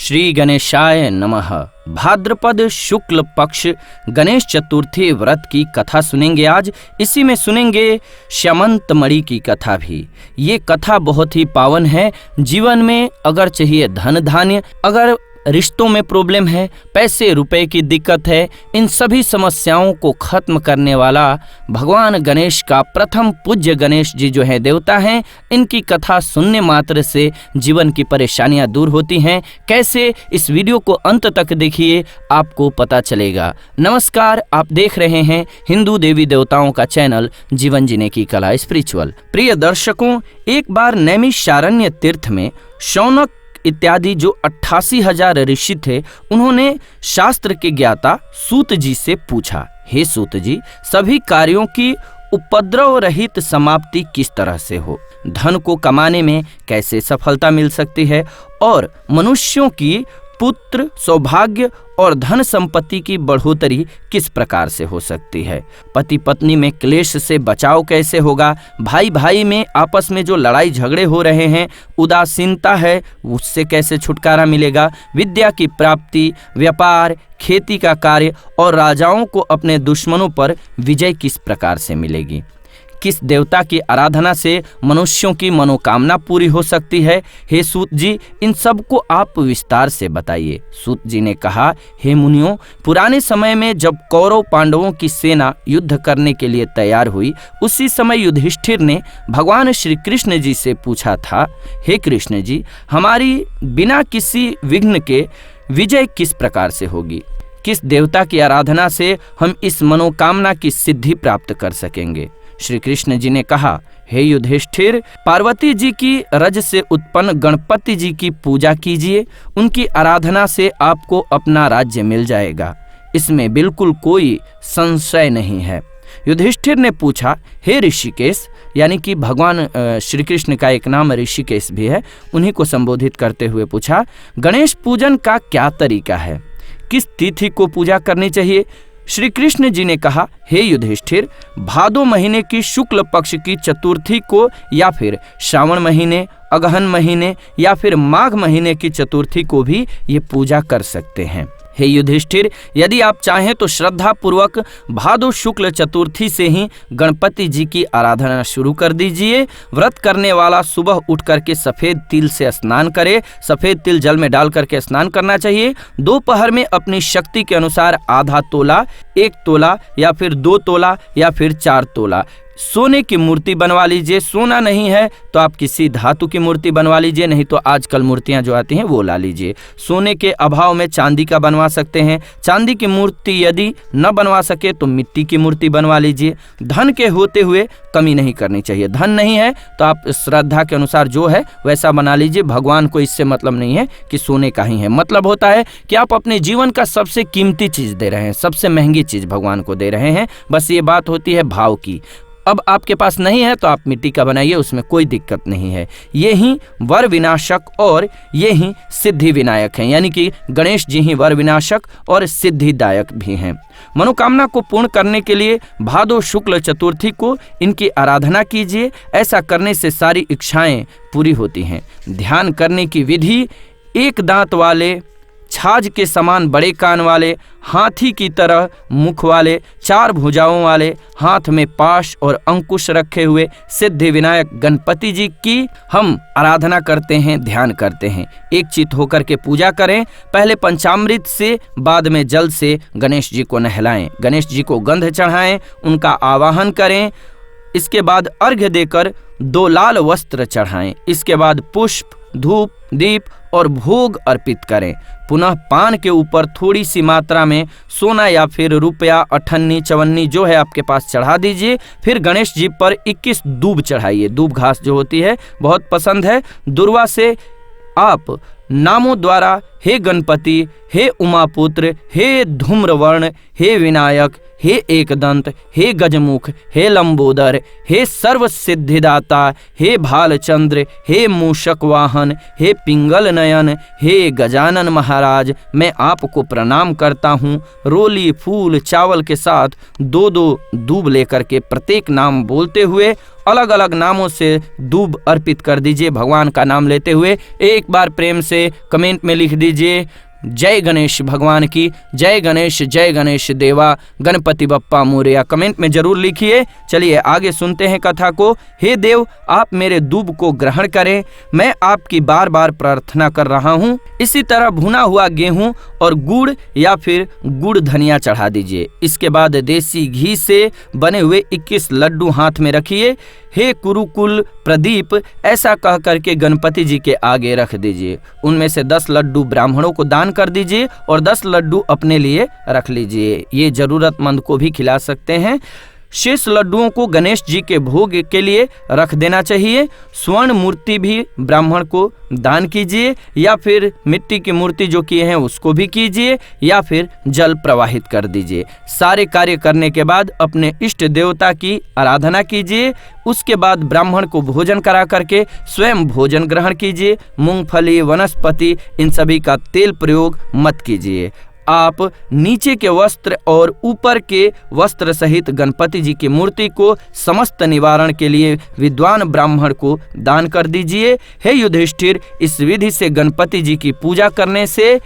श्री गणेशाय नमः। भाद्रपद शुक्ल पक्ष गणेश चतुर्थी व्रत की कथा सुनेंगे आज। इसी में सुनेंगे श्यामंत मणि की कथा भी। ये कथा बहुत ही पावन है। जीवन में अगर चाहिए धन धान्य, अगर रिश्तों में प्रॉब्लम है, पैसे रुपए की दिक्कत है, इन सभी समस्याओं को खत्म करने वाला भगवान गणेश का प्रथम पूज्य गणेश जी जो है देवता हैं, इनकी कथा सुनने मात्र से जीवन की परेशानियां दूर होती हैं। कैसे, इस वीडियो को अंत तक देखिए, आपको पता चलेगा। नमस्कार, आप देख रहे हैं हिंदू देवी देवताओं का चैनल जीवन जीने की कला स्पिरिचुअल। प्रिय दर्शकों, एक बार नैमिषारण्य तीर्थ में शौनक इत्यादि जो 88,000 ऋषि थे, उन्होंने शास्त्र के ज्ञाता सूत जी से पूछा, हे सूत जी, सभी कार्यों की उपद्रव रहित समाप्ति किस तरह से हो? धन को कमाने में कैसे सफलता मिल सकती है? और मनुष्यों की पुत्र, सौभाग्य और धन संपत्ति की बढ़ोतरी किस प्रकार से हो सकती है? पति पत्नी में क्लेश से बचाव कैसे होगा? भाई भाई में आपस में जो लड़ाई झगड़े हो रहे हैं, उदासीनता है, उससे कैसे छुटकारा मिलेगा? विद्या की प्राप्ति, व्यापार, खेती का कार्य और राजाओं को अपने दुश्मनों पर विजय किस प्रकार से मिलेगी? किस देवता की आराधना से मनुष्यों की मनोकामना पूरी हो सकती है? हे सूत जी, इन सब को आप विस्तार से बताइए। सूत जी ने कहा, हे मुनियों, पुराने समय में जब कौरव पांडवों की सेना युद्ध करने के लिए तैयार हुई, उसी समय युधिष्ठिर ने भगवान श्री कृष्ण जी से पूछा था, हे कृष्ण जी, हमारी बिना किसी विघ्न के विजय किस प्रकार से होगी? किस देवता की आराधना से हम इस मनोकामना की सिद्धि प्राप्त कर सकेंगे? श्री कृष्ण जी ने कहा, हे युधिष्ठिर, पार्वती जी की रज से उत्पन्न गणपति जी की पूजा कीजिए। उनकी आराधना से आपको अपना राज्य मिल जाएगा, इसमें बिल्कुल कोई संशय नहीं है। युधिष्ठिर ने पूछा, हे ऋषिकेश, यानी कि भगवान श्री कृष्ण का एक नाम ऋषिकेश भी है, उन्हीं को संबोधित करते हुए पूछा, गणेश पूजन का क्या तरीका है? किस तिथि को पूजा करनी चाहिए? श्री कृष्ण जी ने कहा, हे युधिष्ठिर, भादो महीने की शुक्ल पक्ष की चतुर्थी को या फिर श्रावण महीने, अगहन महीने या फिर माघ महीने की चतुर्थी को भी ये पूजा कर सकते हैं। हे युधिष्ठिर, यदि आप चाहें तो श्रद्धा पूर्वक भादो शुक्ल चतुर्थी से ही गणपति जी की आराधना शुरू कर दीजिए। व्रत करने वाला सुबह उठ करके सफ़ेद तिल से स्नान करे। सफ़ेद तिल जल में डाल करके स्नान करना चाहिए। दोपहर में अपनी शक्ति के अनुसार आधा तोला, 1 तोला या फिर 2 तोला या फिर 4 तोला सोने की मूर्ति बनवा लीजिए। सोना नहीं है तो आप किसी धातु की मूर्ति बनवा लीजिए, नहीं तो आजकल मूर्तियां जो आती हैं वो ला लीजिए। सोने के अभाव में चांदी का बनवा सकते हैं। चांदी की मूर्ति यदि न बनवा सके तो मिट्टी की मूर्ति बनवा लीजिए। धन के होते हुए कमी नहीं करनी चाहिए। धन नहीं है तो आप श्रद्धा के अनुसार जो है वैसा बना लीजिए। भगवान को इससे मतलब नहीं है कि सोने का ही है, मतलब होता है कि आप अपने जीवन का सबसे कीमती चीज़ दे रहे हैं, सबसे महंगी चीज़ भगवान को दे रहे हैं। बस ये बात होती है भाव की। अब आपके पास नहीं है तो आप मिट्टी का बनाइए, उसमें कोई दिक्कत नहीं है। ये ही वर विनाशक और ये ही सिद्धि विनायक हैं, यानी कि गणेश जी ही वर विनाशक और सिद्धिदायक भी हैं। मनोकामना को पूर्ण करने के लिए भादो शुक्ल चतुर्थी को इनकी आराधना कीजिए। ऐसा करने से सारी इच्छाएं पूरी होती हैं। ध्यान करने की विधि, 1 दांत वाले, छाछ के समान बड़े कान वाले, हाथी की तरह मुख वाले, 4 भुजाओं वाले, हाथ में पाश और अंकुश रखे हुए सिद्धि विनायक गणपति जी की हम आराधना करते हैं, ध्यान करते हैं। एक चित होकर के पूजा करें। पहले पंचामृत से, बाद में जल से गणेश जी को नहलाएं। गणेश जी को गंध चढ़ाएं, उनका आवाहन करें। इसके बाद अर्घ्य देकर 2 लाल वस्त्र चढ़ाएं। इसके बाद पुष्प, धूप, दीप और भोग अर्पित करें। पुनः पान के ऊपर थोड़ी सी मात्रा में सोना या फिर रुपया, अठन्नी, चवन्नी जो है आपके पास चढ़ा दीजिए। फिर गणेश जी पर 21 दूब चढ़ाइए। दूब घास जो होती है बहुत पसंद है। दुर्वा से आप नामों द्वारा, हे गणपति, हे उमापुत्र, हे धूम्रवर्ण, हे विनायक, हे एकदंत, हे गजमुख, हे लंबोदर, हे सर्व सिद्धिदाता, हे भालचंद्र, हे मूषक वाहन, हे पिंगल नयन, हे गजानन महाराज, मैं आपको प्रणाम करता हूँ। रोली, फूल, चावल के साथ 2-2 दूब लेकर के प्रत्येक नाम बोलते हुए अलग अलग नामों से दूब अर्पित कर दीजिए भगवान का नाम लेते हुए। एक बार प्रेम से कमेंट में लिख दीजिए जय गणेश भगवान की, जय गणेश देवा, गणपति बप्पा मोरया। कमेंट में जरूर लिखिए। चलिए आगे सुनते हैं कथा को। हे देव, आप मेरे दूब को ग्रहण करें, मैं आपकी बार बार प्रार्थना कर रहा हूँ। इसी तरह भुना हुआ गेहूं और गुड़ या फिर गुड़ धनिया चढ़ा दीजिए। इसके बाद देसी घी से बने हुए 21 लड्डू हाथ में रखिए। हे कुरुकुल प्रदीप, ऐसा कह करके गणपति जी के आगे रख दीजिए। उनमें से 10 लड्डू ब्राह्मणों को दान कर दीजिए और 10 लड्डू अपने लिए रख लीजिए। ये जरूरतमंद को भी खिला सकते हैं। शेष लड्डुओं को गणेश जी के भोग के लिए रख देना चाहिए। स्वर्ण मूर्ति भी ब्राह्मण को दान कीजिए, या फिर मिट्टी की मूर्ति जो किए हैं उसको भी कीजिए, या फिर जल प्रवाहित कर दीजिए। सारे कार्य करने के बाद अपने इष्ट देवता की आराधना कीजिए। उसके बाद ब्राह्मण को भोजन करा करके स्वयं भोजन ग्रहण कीजिए। मूंगफली, वनस्पति, इन सभी का तेल प्रयोग मत कीजिए। आप नीचे के वस्त्र और ऊपर के वस्त्र सहित गणपति जी की मूर्ति को समस्त निवारण के लिए विद्वान ब्राह्मण को दान कर दीजिए। हे युधिष्ठिर, इस विधि से गणपति जी की पूजा करने से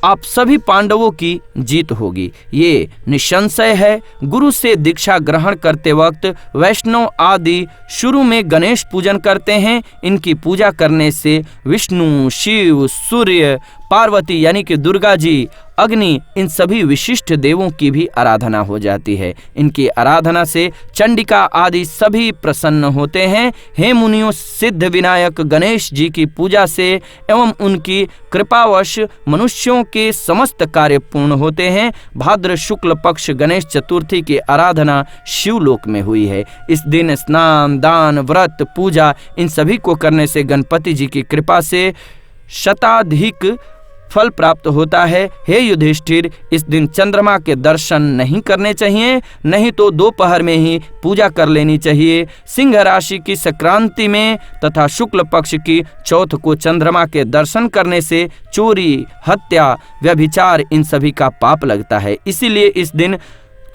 आप सभी पांडवों की जीत होगी। ये निसंशय है। गुरु से दीक्षा ग्रहण करते वक्त वैष्णव आदि शुरू में गणेश पूजन करते हैं। इनकी पूजा करने से विष्णु, शिव, सूर्य, पार्वती यानी कि दुर्गा जी, अग्नि, इन सभी विशिष्ट देवों की भी आराधना हो जाती है। इनकी आराधना से चंडिका आदि सभी प्रसन्न होते हैं। हे मुनियों, सिद्ध विनायक गणेश जी की पूजा से एवं उनकी कृपावश मनुष्यों के समस्त कार्य पूर्ण होते हैं। भाद्र शुक्ल पक्ष गणेश चतुर्थी की आराधना शिवलोक में हुई है। इस दिन स्नान, दान, व्रत, पूजा इन सभी को करने से गणपति जी की कृपा से शताधिक फल प्राप्त होता है। हे युधिष्ठिर, इस दिन चंद्रमा के दर्शन नहीं करने चाहिए, नहीं तो दोपहर में ही पूजा कर लेनी चाहिए। सिंह राशि की संक्रांति में तथा शुक्ल पक्ष की चौथ को चंद्रमा के दर्शन करने से चोरी, हत्या, व्यभिचार इन सभी का पाप लगता है। इसीलिए इस दिन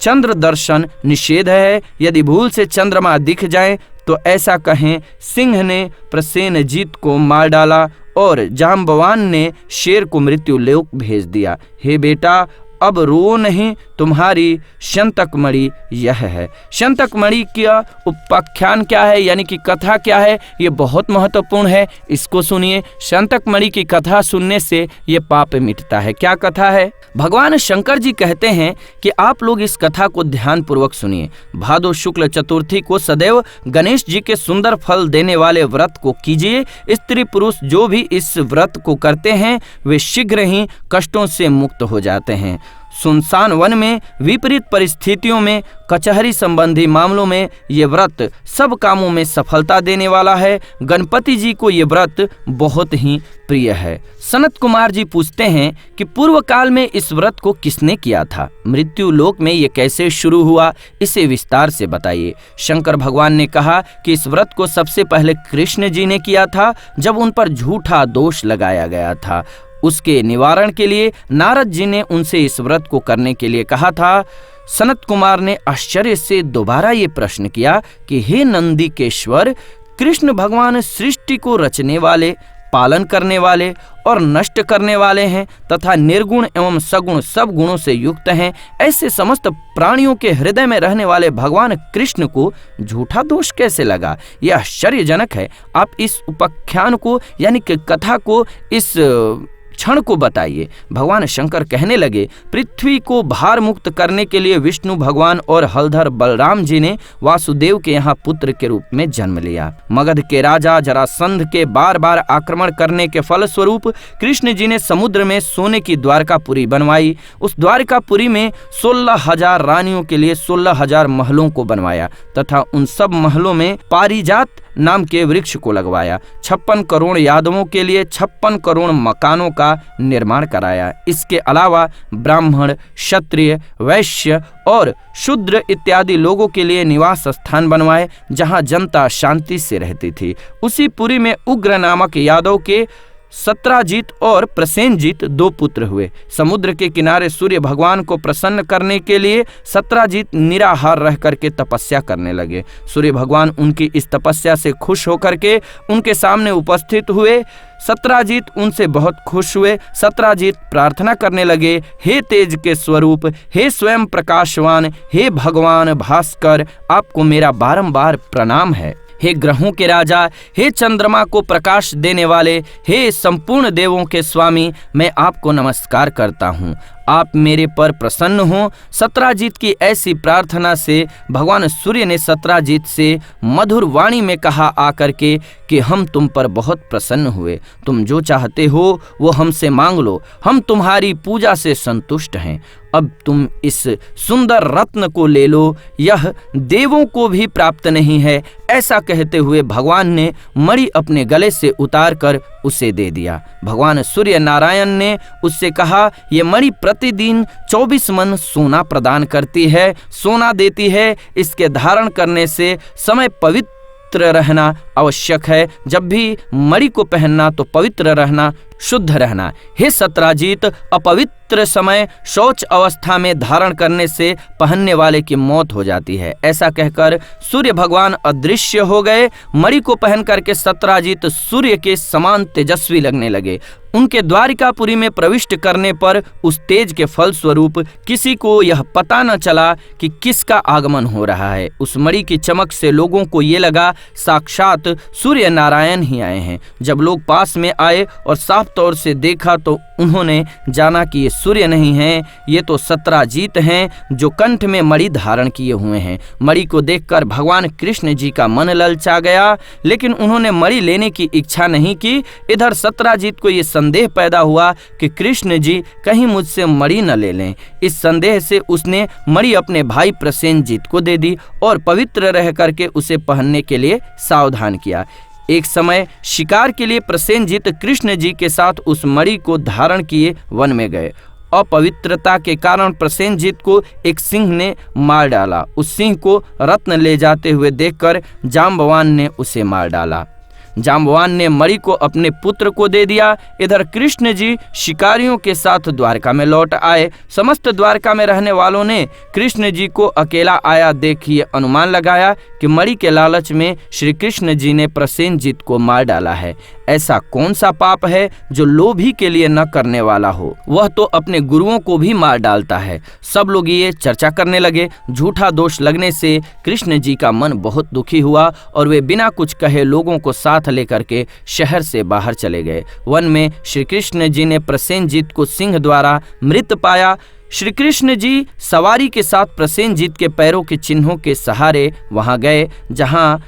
चंद्र दर्शन निषेध है। यदि भूल से चंद्रमा दिख जाए तो ऐसा कहें, सिंह ने प्रसेनजीत को मार डाला और जाम्बवान ने शेर को मृत्यु लोक भेज दिया। हे बेटा, अब रो नहीं, तुम्हारी शंतकमणि यह है। शंतकमणि का उपाख्यान क्या है, यानी कि कथा क्या है, ये बहुत महत्वपूर्ण है। इसको सुनिए। शंतकमणि की कथा सुनने से ये पाप मिटता है। क्या कथा है? भगवान शंकर जी कहते हैं कि आप लोग इस कथा को ध्यान पूर्वक सुनिए। भादो शुक्ल चतुर्थी को सदैव गणेश जी के सुंदर फल देने वाले व्रत को कीजिए। स्त्री पुरुष जो भी इस व्रत को करते हैं वे शीघ्र ही कष्टों से मुक्त हो जाते हैं। सुनसान वन में, विपरीत परिस्थितियों में, कचहरी संबंधी मामलों में ये व्रत सब कामों में सफलता देने वाला है। गणपति जी को ये व्रत बहुत ही प्रिय है। सनत कुमार जी पूछते हैं कि पूर्व काल में इस व्रत को किसने किया था? मृत्यु लोक में ये कैसे शुरू हुआ, इसे विस्तार से बताइए। शंकर भगवान ने कहा कि इस व्रत को सबसे पहले कृष्ण जी ने किया था, जब उन पर झूठा दोष लगाया गया था। उसके निवारण के लिए नारद जी ने उनसे इस व्रत को करने के लिए कहा था। सनत कुमार ने आश्चर्य से दोबारा ये प्रश्न किया कि हे नंदिकेश्वर, कृष्ण भगवान सृष्टि को रचने वाले, पालन करने वाले और नष्ट करने वाले हैं तथा निर्गुण एवं सगुण सब गुणों से युक्त हैं। ऐसे समस्त प्राणियों के हृदय में रहने वाले भगवान कृष्ण को झूठा दोष कैसे लगा? यह आश्चर्यजनक है। आप इस उपाख्यान को यानी कि कथा को, इस क्षण को बताइए। भगवान शंकर कहने लगे, पृथ्वी को भार मुक्त करने के लिए विष्णु भगवान और हलधर बलराम जी ने वासुदेव के यहाँ पुत्र के रूप में जन्म लिया। मगध के राजा जरासंध के बार बार आक्रमण करने के फलस्वरूप कृष्ण जी ने समुद्र में सोने की द्वारकापुरी बनवाई। उस द्वारकापुरी में 16,000 रानियों के लिए 16,000 महलों को बनवाया तथा उन सब महलों में पारिजात नाम के वृक्ष को लगवाया। 56 करोड़ यादवों के लिए 56 करोड़ मकानों का निर्माण कराया। इसके अलावा ब्राह्मण, क्षत्रिय, वैश्य और शूद्र इत्यादि लोगों के लिए निवास स्थान बनवाए, जहां जनता शांति से रहती थी। उसी पुरी में उग्र नामक यादव के सत्राजीत और प्रसेनजीत 2 पुत्र हुए। समुद्र के किनारे सूर्य भगवान को प्रसन्न करने के लिए सत्राजीत निराहार रह करके तपस्या करने लगे। सूर्य भगवान उनकी इस तपस्या से खुश होकर के उनके सामने उपस्थित हुए। सत्राजीत उनसे बहुत खुश हुए। सत्राजीत प्रार्थना करने लगे, हे तेज के स्वरूप, हे स्वयं प्रकाशवान, हे भगवान भास्कर, आपको मेरा बारंबार प्रणाम है। हे ग्रहों के राजा, हे चंद्रमा को प्रकाश देने वाले, हे संपूर्ण देवों के स्वामी, मैं आपको नमस्कार करता हूँ, आप मेरे पर प्रसन्न हो। सत्राजीत की ऐसी प्रार्थना से भगवान सूर्य ने सत्राजीत से मधुर वाणी में कहा आकर के कि हम तुम पर बहुत प्रसन्न हुए, तुम जो चाहते हो वो हमसे मांग लो, हम तुम्हारी पूजा से संतुष्ट हैं। अब तुम इस सुंदर रत्न को ले लो, यह देवों को भी प्राप्त नहीं है। ऐसा कहते हुए भगवान ने मणि अपने गले से उतार कर उसे दे दिया। भगवान सूर्य नारायण ने उससे कहा, ये मणि प्रतिदिन 24 मन सोना प्रदान करती है, सोना देती है। इसके धारण करने से समय पवित्र रहना आवश्यक है। जब भी मणि को पहनना तो पवित्र रहना, शुद्ध रहना। हे सत्राजीत, अपवित्र समय शौच अवस्था में धारण करने से पहनने वाले की मौत हो जाती है। ऐसा कहकर सूर्य भगवान अदृश्य हो गए। मणि को पहन करके सत्राजीत सूर्य के समान तेजस्वी लगने लगे। उनके द्वारिकापुरी में प्रविष्ट करने पर उस तेज के फल स्वरूप किसी को यह पता न चला कि किसका आगमन हो रहा है। उस मणि की चमक से लोगों को ये लगा साक्षात सूर्य नारायण ही आए हैं। जब लोग पास में आए और साफ तौर से देखा तो उन्होंने जाना कि ये सूर्य नहीं हैं, ये तो सत्राजीत हैं जो कंठ में मणि धारण किए हुए हैं। मणि को देखकर भगवान कृष्ण जी का मन ललचा गया, लेकिन उन्होंने मणि लेने की इच्छा नहीं की। इधर सत्राजीत को ये संदेह पैदा हुआ कि कृष्ण जी कहीं मुझसे मणि न ले लें। इस संदेह से उसने मणि अपने भाई प्रसेनजीत को दे दी और पवित्र रह करके उसे पहनने के लिए सावधान किया। एक समय शिकार के लिए प्रसेनजीत कृष्ण जी के साथ उस मणि को धारण किए वन में गए। अपवित्रता के कारण प्रसेनजीत को एक सिंह ने मार डाला। उस सिंह को रत्न ले जाते हुए देखकर जाम्बवान ने उसे मार डाला। जाम्बवान ने मणि को अपने पुत्र को दे दिया। इधर कृष्ण जी शिकारियों के साथ द्वारका में लौट आए। समस्त द्वारका में रहने वालों ने कृष्ण जी को अकेला आया देखिए अनुमान लगाया कि मणि के लालच में श्री कृष्ण जी ने प्रसेनजीत को मार डाला है। ऐसा कौन सा पाप है जो लोभी के लिए न करने वाला हो, वह तो अपने गुरुओं को भी मार डालता है। सब लोग ये चर्चा करने लगे। झूठा दोष लगने से कृष्ण जी का मन बहुत दुखी हुआ और वे बिना कुछ कहे लोगों को साथ लेकर के शहर से बाहर चले गए। वन में श्री कृष्ण जी ने प्रसेनजीत को सिंह द्वारा मृत पाया। श्री कृष्ण जी सवारी के साथ प्रसेनजीत के पैरों के चिन्हों के सहारे वहां गए जहां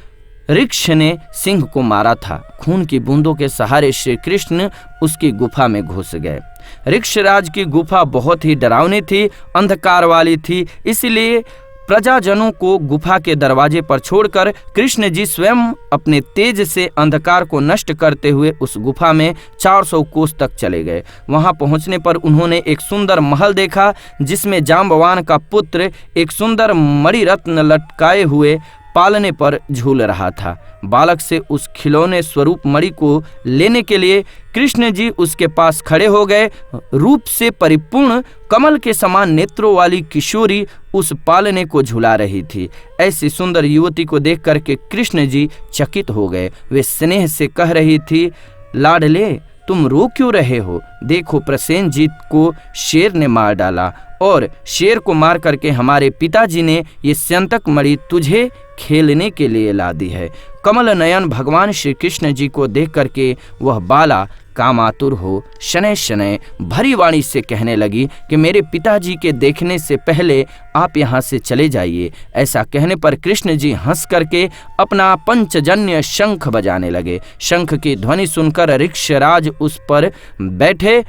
ऋक्ष ने सिंह को मारा था। खून की बूंदों के सहारे श्री कृष्ण उसकी गुफा में घुस गए। ऋक्षराज की गुफा बहुत ही डरावनी थी, अंधकार वाली थी, इसलिए प्रजाजनों को गुफा के दरवाजे पर छोड़कर कृष्ण जी स्वयं अपने तेज से अंधकार को नष्ट करते हुए उस गुफा में 400 कोस तक चले गए। वहां पहुंचने पर उन्होंने एक सुंदर महल देखा जिसमें जाम्बवान का पुत्र एक सुंदर मणिरत्न लटकाए हुए पालने पर झूल रहा था। बालक से उस खिलौने स्वरूप मणि को लेने के लिए कृष्ण जी उसके पास खड़े हो गए। रूप से परिपूर्ण कमल के समान नेत्रों वाली किशोरी उस पालने को झुला रही थी। ऐसी सुंदर युवती को देख करके कृष्ण जी चकित हो गए। वे स्नेह से कह रही थी, लाडले तुम रो क्यों रहे हो? देखो प्रसेनजीत को शेर ने मार डाला और शेर को मार करके हमारे पिताजी ने ये स्यंतक मणि तुझे खेलने के लिए ला दी है। कमल नयन भगवान श्री कृष्ण जी को देख करके वह बाला कामातुर हो शनैः शनैः भरी वाणी से कहने लगी कि मेरे पिताजी के देखने से पहले आप यहाँ से चले जाइए। ऐसा कहने पर कृष्ण जी हंस करके अपना पंचजन्य शंख बजाने लगे। शंख की ध्वनि सुनकर ऋक्षराज उस पर बैठे।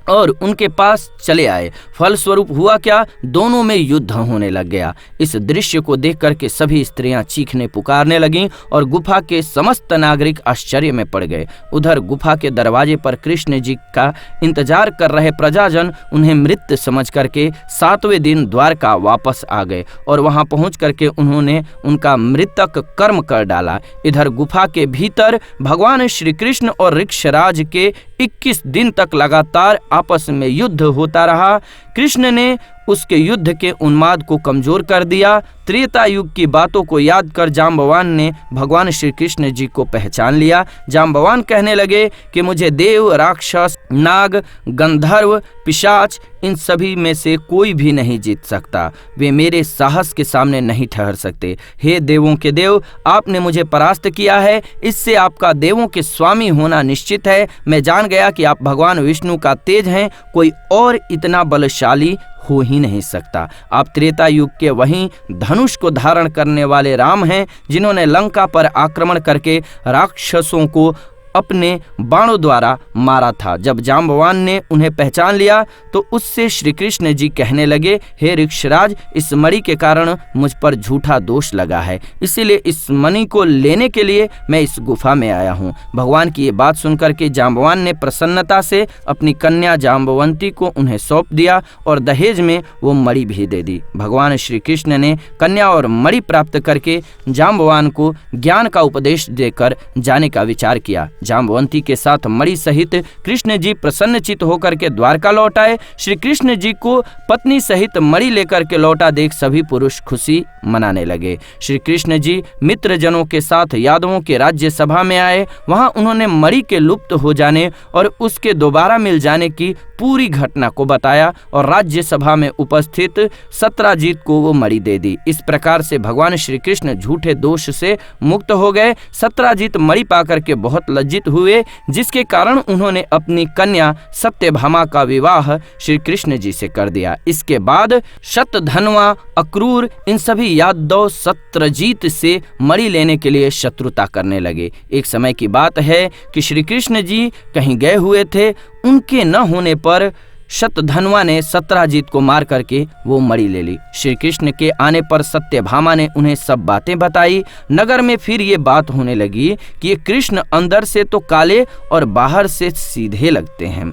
और उनके पास चले आए। फलस्वरूप हुआ क्या, दोनों में युद्ध होने लग गया। इस दृश्य को देख करके सभी स्त्रियां चीखने पुकारने लगीं और गुफा के समस्त नागरिक आश्चर्य में पड़ गए। उधर गुफा के दरवाजे पर कृष्ण जी का इंतजार कर रहे प्रजाजन उन्हें मृत समझ करके 7वें दिन द्वारका वापस आ गए और वहां पहुंच करके उन्होंने उनका मृतक कर्म कर डाला। इधर गुफा के भीतर भगवान श्री कृष्ण और ऋक्षराज के 21 दिन तक लगातार आपस में युद्ध होता रहा। कृष्ण ने उसके युद्ध के उन्माद को कमजोर कर दिया। त्रेता युग की बातों को याद कर जाम्बवान ने भगवान श्री कृष्ण जी को पहचान लिया। जाम्बवान कहने लगे कि मुझे देव, राक्षस, नाग, गंधर्व, पिशाच इन सभी में से कोई भी नहीं जीत सकता। वे मेरे साहस के सामने नहीं ठहर सकते। हे देवों के देव, आपने मुझे परास्त किया है, इससे आपका देवों के स्वामी होना निश्चित है। मैं जान गया कि आप भगवान विष्णु का तेज हैं, कोई और इतना बलशाली हो ही नहीं सकता। आप त्रेता युग के वहीं धनुष को धारण करने वाले राम हैं, जिन्होंने लंका पर आक्रमण करके राक्षसों को अपने बाणों द्वारा मारा था। जब जाम्बवान ने उन्हें पहचान लिया तो उससे श्री कृष्ण जी कहने लगे, हे ऋक्षराज, इस मणि के कारण मुझ पर झूठा दोष लगा है, इसीलिए इस मणि को लेने के लिए मैं इस गुफा में आया हूँ। भगवान की ये बात सुनकर के जाम्बवान ने प्रसन्नता से अपनी कन्या जाम्बवंती को उन्हें सौंप दिया और दहेज में वो मणि भी दे दी। भगवान श्री कृष्ण ने कन्या और मणि प्राप्त करके जाम्बवान को ज्ञान का उपदेश देकर जाने का विचार किया। जाम्बवंती के साथ मणि सहित कृष्ण जी प्रसन्नचित होकर के द्वारका लौट आए। श्री कृष्ण जी को पत्नी सहित मणि लेकर के लौटा देख सभी पुरुष खुशी मनाने लगे। श्री कृष्ण जी मित्र जनों के साथ यादवों के राज्य सभा में आए। वहां उन्होंने मणि के लुप्त हो जाने और उसके दोबारा मिल जाने की पूरी घटना को बताया और राज्य सभा में उपस्थित सत्राजीत को वो मणि दे दी। इस प्रकार से भगवान श्री कृष्ण झूठे दोष से मुक्त हो गए। सत्राजीत मणि पाकर के बहुत लज्जित हुए, जिसके कारण उन्होंने अपनी कन्या सत्यभामा का विवाह श्री कृष्ण जी से कर दिया। इसके बाद शतधन्वा, अक्रूर इन सभी यादव सत्रजीत से मणि लेने के लिए शत्रुता करने लगे। एक समय की बात है कि श्री कृष्ण जी कहीं गए हुए थे। उनके न होने पर शतधन्वा ने सत्राजीत को मार करके वो मणि ले ली। श्री कृष्ण के आने पर सत्यभामा ने उन्हें सब बातें बताई। नगर में फिर ये बात होने लगी कि ये कृष्ण अंदर से तो काले और बाहर से सीधे लगते हैं।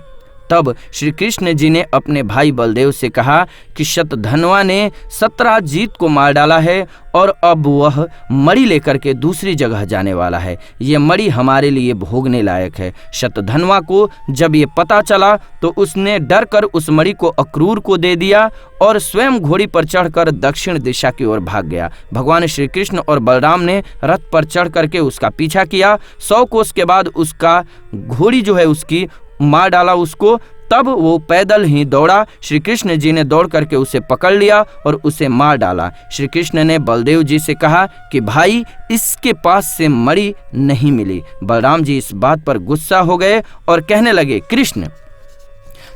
तब श्री कृष्ण जी ने अपने भाई बलदेव से कहा कि शतधन्वा ने सत्राजीत को मार डाला है और अब वह मणि लेकर के दूसरी जगह जाने वाला है। ये मणि हमारे लिए भोगने लायक है। शतधन्वा को जब ये पता चला तो उसने डर कर उस मणि को अक्रूर को दे दिया और स्वयं घोड़ी पर चढ़कर दक्षिण दिशा की ओर भाग गया। भगवान श्री कृष्ण और बलराम ने रथ पर चढ़ करके उसका पीछा किया। 100 कोस के बाद उसका घोड़ी जो है उसकी मार डाला उसको। तब वो पैदल ही दौड़ा। श्री कृष्ण जी ने दौड़ करके उसे पकड़ लिया और उसे मार डाला। श्री कृष्ण ने बलदेव जी से कहा कि भाई, इसके पास से मणि नहीं मिली। बलराम जी इस बात पर गुस्सा हो गए और कहने लगे, कृष्ण,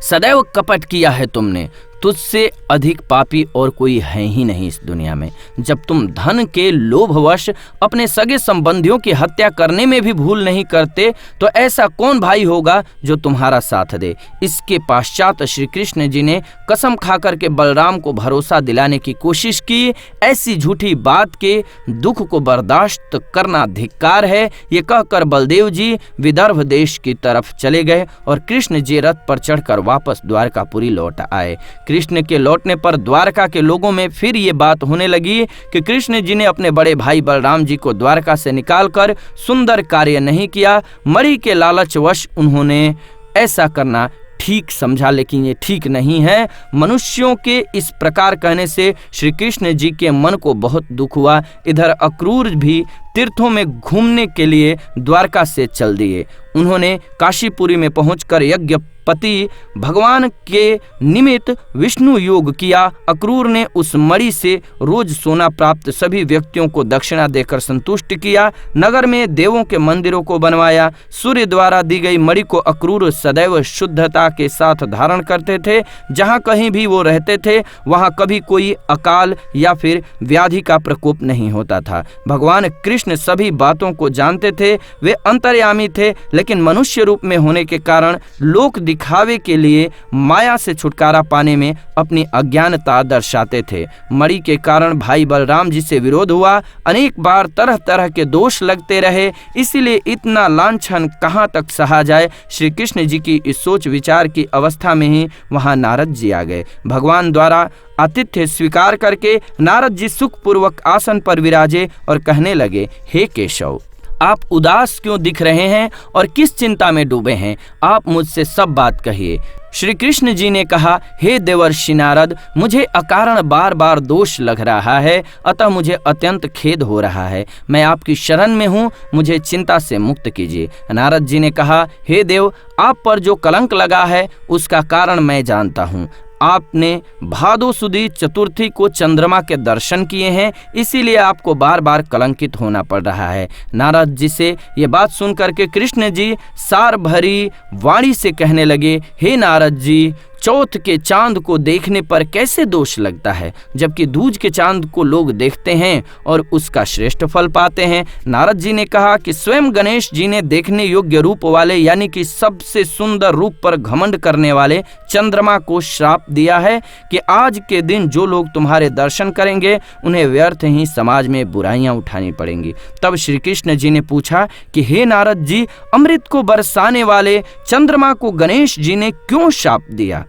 सदैव कपट किया है तुमने, तुझसे अधिक पापी और कोई है ही नहीं इस दुनिया में। जब तुम धन के लोभवश अपने सगे संबंधियों की हत्या करने में भी भूल नहीं करते, तो ऐसा कौन भाई होगा जो तुम्हारा साथ दे। इसके पश्चात श्री कृष्ण जी ने कसम खाकर के बलराम को भरोसा दिलाने की कोशिश की। ऐसी झूठी बात के दुख को बर्दाश्त करना धिक्कार है, ये कहकर बलदेव जी विदर्भ देश की तरफ चले गए और कृष्ण जी रथ पर चढ़कर वापस द्वारकापुरी लौट आए। कृष्ण के लौटने पर द्वारका के लोगों में फिर ये बात होने लगी कि कृष्ण जी ने अपने बड़े भाई बलराम जी को द्वारका से निकालकर सुंदर कार्य नहीं किया। मणि के लालचवश उन्होंने ऐसा करना ठीक समझा, लेकिन ये ठीक नहीं है। मनुष्यों के इस प्रकार कहने से श्री कृष्ण जी के मन को बहुत दुख हुआ। इधर अक्रूर भी तीर्थों में घूमने के लिए द्वारका से चल दिए। उन्होंने काशीपुरी में पहुंचकर यज्ञपति भगवान के निमित्त विष्णु योग किया। अक्रूर ने उस मणि से रोज सोना प्राप्त सभी व्यक्तियों को दक्षिणा देकर संतुष्ट किया। नगर में देवों के मंदिरों को बनवाया। सूर्य द्वारा दी गई मणि को अक्रूर सदैव शुद्धता के साथ धारण करते थे। जहाँ कहीं भी वो रहते थे वहाँ कभी कोई अकाल या फिर व्याधि का प्रकोप नहीं होता था। भगवान कृष्ण सभी बातों को जानते थे। वे अंतर्यामी थे, लेकिन लेकिन मनुष्य रूप में होने के कारण लोक दिखावे के लिए माया से छुटकारा पाने में अपनी अज्ञानता दर्शाते थे। मणि के कारण भाई बलराम जी से विरोध हुआ, अनेक बार तरह तरह के दोष लगते रहे, इसीलिए इतना लांछन कहाँ तक सहा जाए। श्री कृष्ण जी की इस सोच विचार की अवस्था में ही वहां नारद जी आ गए। भगवान द्वारा आतिथ्य स्वीकार करके नारद जी सुखपूर्वक आसन पर विराजे और कहने लगे, हे केशव, आप उदास क्यों दिख रहे हैं और किस चिंता में डूबे हैं? आप मुझसे सब बात कहिए। श्री कृष्ण जी ने कहा, हे देवर्षि नारद, मुझे अकारण बार बार दोष लग रहा है, अतः मुझे अत्यंत खेद हो रहा है। मैं आपकी शरण में हूँ, मुझे चिंता से मुक्त कीजिए। नारद जी ने कहा, हे देव, आप पर जो कलंक लगा है उसका कारण मैं जानता हूँ। आपने भादो सुदी चतुर्थी को चंद्रमा के दर्शन किए हैं, इसीलिए आपको बार बार कलंकित होना पड़ रहा है। नारद जी से ये बात सुनकर के कृष्ण जी सार भरी वाणी से कहने लगे, हे नारद जी, चौथ के चांद को देखने पर कैसे दोष लगता है, जबकि दूज के चांद को लोग देखते हैं और उसका श्रेष्ठ फल पाते हैं। नारद जी ने कहा कि स्वयं गणेश जी ने देखने योग्य रूप वाले यानी कि सबसे सुंदर रूप पर घमंड करने वाले चंद्रमा को श्राप दिया है कि आज के दिन जो लोग तुम्हारे दर्शन करेंगे उन्हें व्यर्थ ही समाज में बुराइयां उठानी पड़ेंगी। तब श्री कृष्ण जी ने पूछा कि हे नारद जी, अमृत को बरसाने वाले चंद्रमा को गणेश जी ने क्यों श्राप दिया?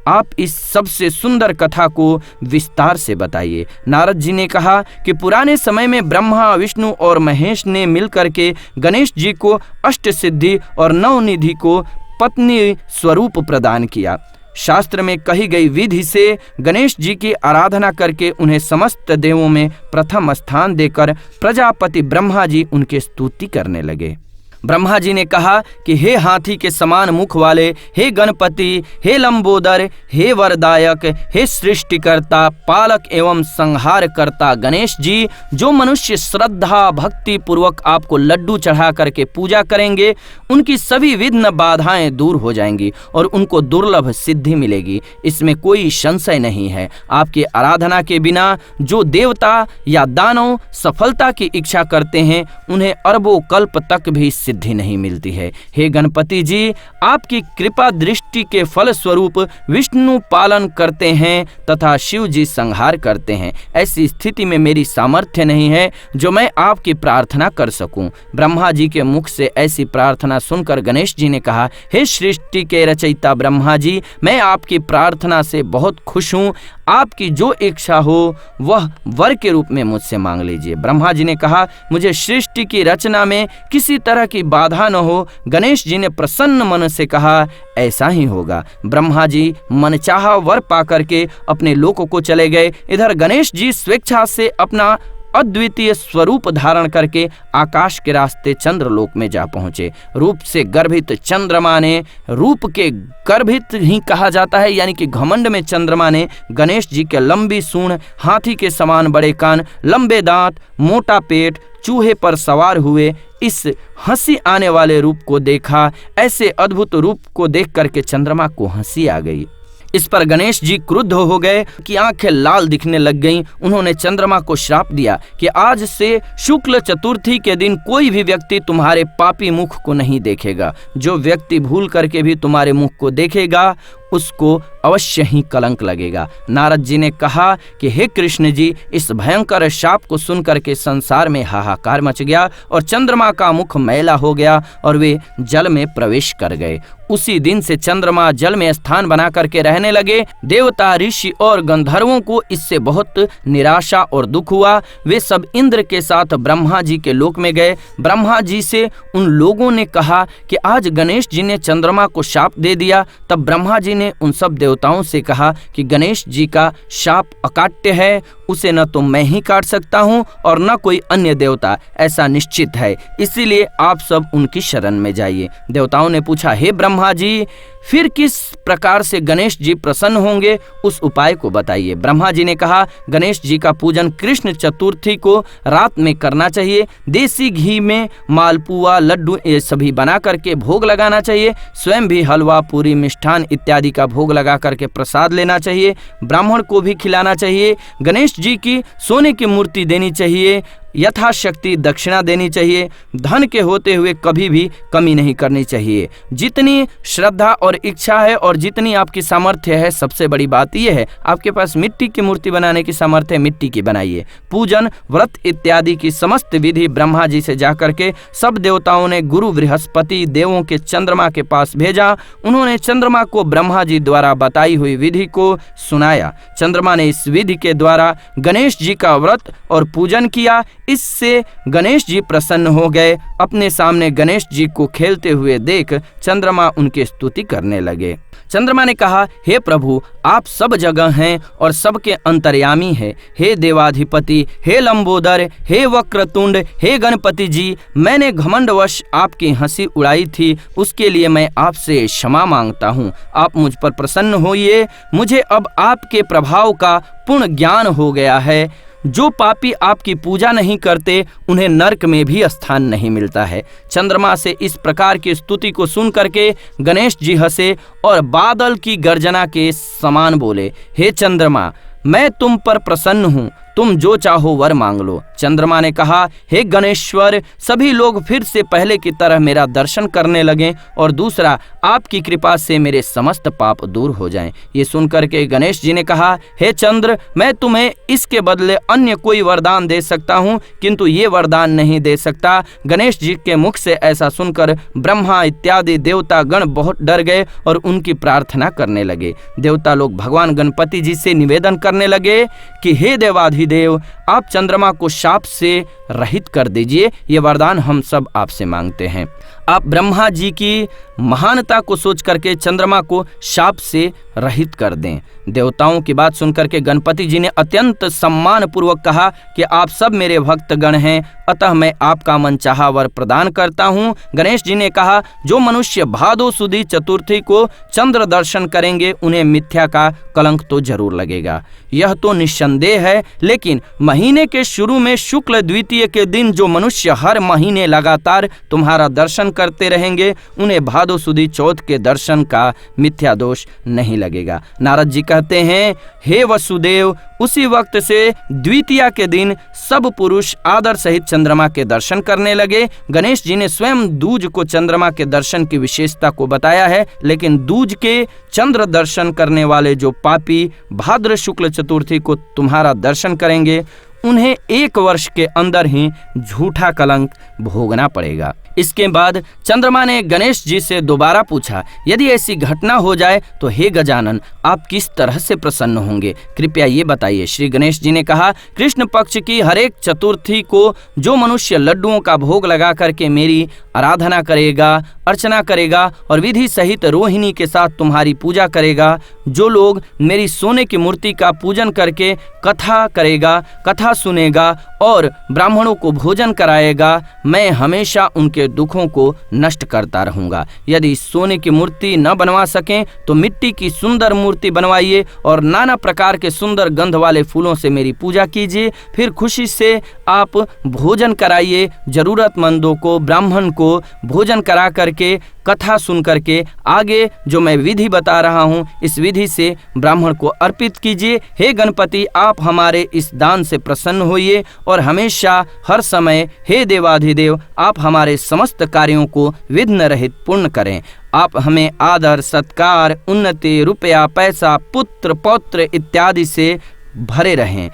आप इस सबसे सुंदर कथा को विस्तार से बताइए। नारद जी ने कहा कि पुराने समय में ब्रह्मा, विष्णु और महेश ने मिलकर के गणेश जी को अष्ट सिद्धि और नवनिधि को पत्नी स्वरूप प्रदान किया। शास्त्र में कही गई विधि से गणेश जी की आराधना करके उन्हें समस्त देवों में प्रथम स्थान देकर प्रजापति ब्रह्मा जी उनकी स्तुति करने लगे। ब्रह्मा जी ने कहा कि हे हाथी के समान मुख वाले, हे गणपति, हे लंबोदर, हे वरदायक, हे सृष्टिकर्ता, पालक एवं संहार करता गणेश जी, जो मनुष्य श्रद्धा भक्ति पूर्वक आपको लड्डू चढ़ा करके पूजा करेंगे उनकी सभी विघ्न बाधाएं दूर हो जाएंगी और उनको दुर्लभ सिद्धि मिलेगी, इसमें कोई संशय नहीं है। आपकी आराधना के बिना जो देवता या दानव सफलता की इच्छा करते हैं उन्हें अरबों कल्प तक भी सिद्धि नहीं मिलती है। हे गणपति जी, आपकी कृपा दृष्टि के फल स्वरूप विष्णु पालन करते हैं तथा शिव जी संहार करते हैं। ऐसी स्थिति में मेरी सामर्थ्य नहीं है जो मैं आपकी प्रार्थना कर सकूं। ब्रह्मा जी के मुख से ऐसी प्रार्थना सुनकर गणेश जी ने कहा, हे सृष्टि के रचयिता ब्रह्मा जी, मैं आपकी प्रार्थना से बहुत खुश हूं। आपकी जो इच्छा हो वह वर के रूप में मुझसे मांग लीजिए। ब्रह्मा जी ने कहा, मुझे सृष्टि की रचना में किसी तरह की बाधा न हो। गणेश जी ने प्रसन्न मन से कहा, ऐसा ही होगा। ब्रह्मा जी मनचाहा वर पाकर के अपने लोक को चले गए। इधर गणेश जी स्वेच्छा से अपना अद्वितीय स्वरूप धारण करके आकाश के रास्ते चंद्रलोक में जा पहुंचे। रूप से गर्भित चंद्रमा ने, रूप के गर्भित ही कहा जाता है यानी कि घमंड में चंद्रमा ने गणेश जी के लंबी सूंड, हाथी के समान बड़े कान, लंबे दांत, मोटा पेट, चूहे पर सवार हुए इस हंसी आने वाले रूप को देखा। ऐसे अद्भुत रूप को देख करके चंद्रमा को हंसी आ गई। इस पर गणेश जी क्रुद्ध हो गए कि आंखें लाल दिखने लग गईं। उन्होंने चंद्रमा को श्राप दिया कि आज से शुक्ल चतुर्थी के दिन कोई भी व्यक्ति तुम्हारे पापी मुख को नहीं देखेगा। जो व्यक्ति भूल करके भी तुम्हारे मुख को देखेगा उसको अवश्य ही कलंक लगेगा। नारद जी ने कहा कि हे कृष्ण जी, इस भयंकर शाप को सुनकर के संसार में हाहाकार मच गया और चंद्रमा का मुख मैला हो गया और वे जल में प्रवेश कर गए। उसी दिन से चंद्रमा जल में स्थान बना करके रहने लगे। देवता, ऋषि और गंधर्वों को इससे बहुत निराशा और दुख हुआ। वे सब इंद्र के साथ ब्रह्मा जी के लोक में गए। ब्रह्मा जी से उन लोगों ने कहा कि आज गणेश जी ने चंद्रमा को शाप दे दिया। तब ब्रह्मा जी ने उन सब देवताओं से कहा कि गणेश जी का शाप अकाट्य है, उसे न तो मैं ही काट सकता हूँ और न कोई अन्य देवता, ऐसा निश्चित है। इसीलिए आप सब उनकी शरण में जाइए। देवताओं ने पूछा, हे ब्रह्मा जी, फिर किस प्रकार से गणेश जी प्रसन्न होंगे, उस उपाय को बताइए। ब्रह्मा जी ने कहा, गणेश जी का पूजन कृष्ण चतुर्थी को रात में करना चाहिए। देसी घी में मालपुआ, लड्डू ये सभी बना करके भोग लगाना चाहिए। स्वयं भी हलवा, पूरी, मिष्ठान इत्यादि का भोग लगा करके प्रसाद लेना चाहिए। ब्राह्मण को भी खिलाना चाहिए। गणेश जी की सोने की मूर्ति देनी चाहिए। यथाशक्ति दक्षिणा देनी चाहिए। धन के होते हुए कभी भी कमी नहीं करनी चाहिए। जितनी श्रद्धा और इच्छा है और जितनी आपकी सामर्थ्य है, सबसे बड़ी बात यह है, आपके पास मिट्टी की मूर्ति बनाने की सामर्थ्य है, मिट्टी की बनाइए। पूजन, व्रत इत्यादि की समस्त विधि ब्रह्मा जी से जाकर के सब देवताओं ने गुरु बृहस्पति देवों के चंद्रमा के पास भेजा। उन्होंने चंद्रमा को ब्रह्मा जी द्वारा बताई हुई विधि को सुनाया। चंद्रमा ने इस विधि के द्वारा गणेश जी का व्रत और पूजन किया। इससे गणेश जी प्रसन्न हो गए। अपने सामने गणेश जी को खेलते हुए देख चंद्रमा उनकी स्तुति करने लगे। चंद्रमा ने कहा, हे प्रभु, आप सब जगह हैं और सबके अंतर्यामी हैं। हे देवाधिपति, हे लंबोदर, हे वक्रतुंड, हे गणपति जी, मैंने घमंडवश आपकी हंसी उड़ाई थी, उसके लिए मैं आपसे क्षमा मांगता हूँ। आप मुझ पर प्रसन्न होइए। मुझे अब आपके प्रभाव का पूर्ण ज्ञान हो गया है। जो पापी आपकी पूजा नहीं करते उन्हें नरक में भी स्थान नहीं मिलता है। चंद्रमा से इस प्रकार की स्तुति को सुन करके गणेश जी हंसे और बादल की गर्जना के समान बोले, हे चंद्रमा, मैं तुम पर प्रसन्न हूँ, तुम जो चाहो वर मांग लो। चंद्रमा ने कहा, हे गणेश्वर, सभी लोग फिर से पहले की तरह मेरा दर्शन करने लगें और दूसरा, आपकी कृपा से मेरे समस्त पाप दूर हो जाएं। ये सुनकर के गणेश जी ने कहा, हे चंद्र, मैं तुम्हें इसके बदले अन्य कोई वरदान दे सकता हूँ, किंतु ये वरदान नहीं दे सकता। गणेश जी के मुख से ऐसा सुनकर ब्रह्मा इत्यादि देवता गण बहुत डर गए और उनकी प्रार्थना करने लगे। देवता लोग भगवान गणपति जी से निवेदन करने लगे कि हे देवाधिदेव, आप चंद्रमा को शाप से रहित कर दीजिए। ये वरदान हम सब आपसे मांगते हैं। आप ब्रह्मा जी की महानता को सोच करके चंद्रमा को शाप से रहित कर दें। देवताओं की बात सुनकर के गणपति जी ने अत्यंत सम्मान पूर्वक कहा कि आप सब मेरे भक्तगण हैं, अतः मैं आपका मनचाहा वर प्रदान करता हूँ। गणेश जी ने कहा, जो मनुष्य भादो सुदी चतुर्थी को चंद्र दर्शन करेंगे उन्हें मिथ्या का कलंक तो जरूर लगेगा। यह तो निस्संदेह है, लेकिन महीने के शुरू में शुक्ल द्वितीय के दिन जो मनुष्य हर महीने लगातार तुम्हारा दर्शन करते रहेंगे उन्हें भादो सुदी चौथ के दर्शन का मिथ्या दोष नहीं लगेगा। नारद जी कहते हैं, हे वसुदेव, उसी वक्त से द्वितीया के दिन सब पुरुष आदर सहित चंद्रमा के दर्शन करने लगे। गणेश जी ने स्वयं दूज को चंद्रमा के दर्शन की विशेषता को बताया है, लेकिन दूज के चंद्र दर्शन करने वाले जो पापी भाद्र शुक्ल चतुर्थी को तुम्हारा दर्शन करेंगे उन्हें 1 वर्ष के अंदर ही झूठा कलंक भोगना पड़ेगा। इसके बाद चंद्रमा ने गणेश जी से दोबारा पूछा, यदि ऐसी घटना हो जाए तो हे गजानन, आप किस तरह से प्रसन्न होंगे, कृपया ये बताइए। श्री गणेश जी ने कहा, कृष्ण पक्ष की हर एक चतुर्थी को जो मनुष्य लड्डुओं का भोग लगा करके मेरी आराधना करेगा, अर्चना करेगा और विधि सहित रोहिणी के साथ तुम्हारी पूजा करेगा, जो लोग मेरी सोने की मूर्ति का पूजन करके कथा करेगा, कथा सुनेगा और ब्राह्मणों को भोजन कराएगा, मैं हमेशा उनके दुखों को नष्ट करता रहूंगा। यदि सोने की मूर्ति न बनवा सकें तो मिट्टी की सुंदर मूर्ति बनवाइए और नाना प्रकार के सुंदर गंध वाले फूलों से मेरी पूजा कीजिए। फिर खुशी से आप भोजन कराइए, जरूरतमंदों को, ब्राह्मण को भोजन करा करके कथा सुन करके आगे जो मैं विधि बता रहा हूँ इस विधि से ब्राह्मण को अर्पित कीजिए। हे गणपति, आप हमारे इस दान से प्रसन्न होइए और हमेशा हर समय हे देवाधिदेव आप हमारे समस्त कार्यों को विघ्न रहित पूर्ण करें। आप हमें आदर, सत्कार, उन्नति, रुपया, पैसा, पुत्र, पौत्र इत्यादि से भरे रहें।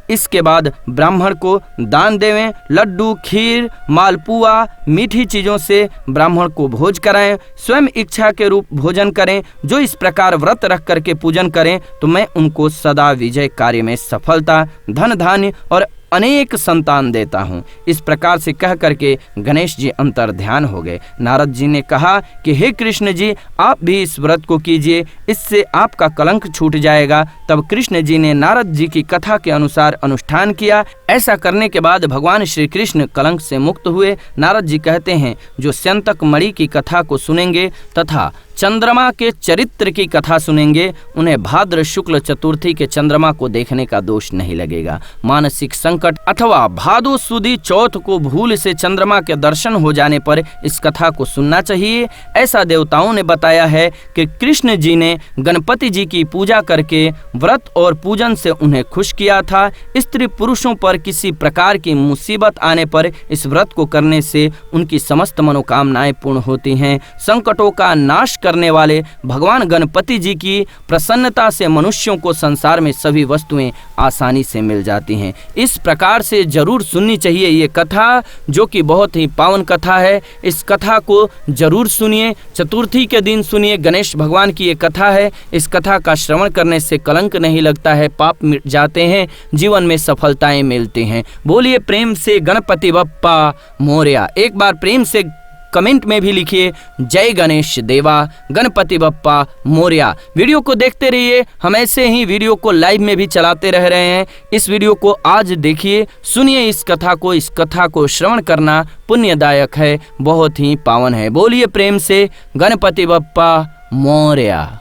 इसके बाद ब्राह्मण को दान देवें। लड्डू, खीर, मालपुआ, मीठी चीज़ों से ब्राह्मण को भोज कराएं। स्वयं इच्छा के रूप भोजन करें। जो इस प्रकार व्रत रख करके पूजन करें तो मैं उनको सदा विजय कार्य में सफलता, धन धान्य और अनेक संतान देता हूँ। इस प्रकार से कह करके गणेश जी अंतर ध्यान हो गए। नारद जी ने कहा कि हे कृष्ण जी, आप भी इस व्रत को कीजिए, इससे आपका कलंक छूट जाएगा। तब कृष्ण जी ने नारद जी की कथा के अनुसार अनुष्ठान किया। ऐसा करने के बाद भगवान श्री कृष्ण कलंक से मुक्त हुए। नारद जी कहते हैं, जो स्यंतक मणि की कथा को सुनेंगे तथा चंद्रमा के चरित्र की कथा सुनेंगे, उन्हें भाद्र शुक्ल चतुर्थी के चंद्रमा को देखने का दोष नहीं लगेगा। मानसिक संकट अथवा भादो सुदी चौथ को भूल से चंद्रमा के दर्शन हो जाने पर इस कथा को सुनना चाहिए। ऐसा देवताओं ने बताया है कि कृष्ण जी ने गणपति जी की पूजा करके व्रत और पूजन से उन्हें खुश किया था। स्त्री पुरुषों पर किसी प्रकार की मुसीबत आने पर इस व्रत को करने से उनकी समस्त मनोकामनाएं पूर्ण होती हैं। संकटों का नाश करने वाले भगवान गणपति जी की प्रसन्नता से मनुष्यों को संसार में सभी वस्तुएं आसानी से मिल जाती हैं। इस प्रकार से जरूर सुननी चाहिए ये कथा, जो कि बहुत ही पावन कथा है। इस कथा को जरूर सुनिए, चतुर्थी के दिन सुनिए। गणेश भगवान की ये कथा है। इस कथा का श्रवण करने से कलंक नहीं लगता है, पाप मिट जाते हैं, जीवन में सफलताएं मिलती हैं। बोलिए प्रेम से गणपति बप्पा मोरया। एक बार प्रेम से कमेंट में भी लिखिए जय गणेश देवा, गणपति बप्पा मोरया। वीडियो को देखते रहिए, हम ऐसे ही वीडियो को लाइव में भी चलाते रह रहे हैं। इस वीडियो को आज देखिए, सुनिए इस कथा को। इस कथा को श्रवण करना पुण्यदायक है, बहुत ही पावन है। बोलिए प्रेम से गणपति बप्पा मोरया।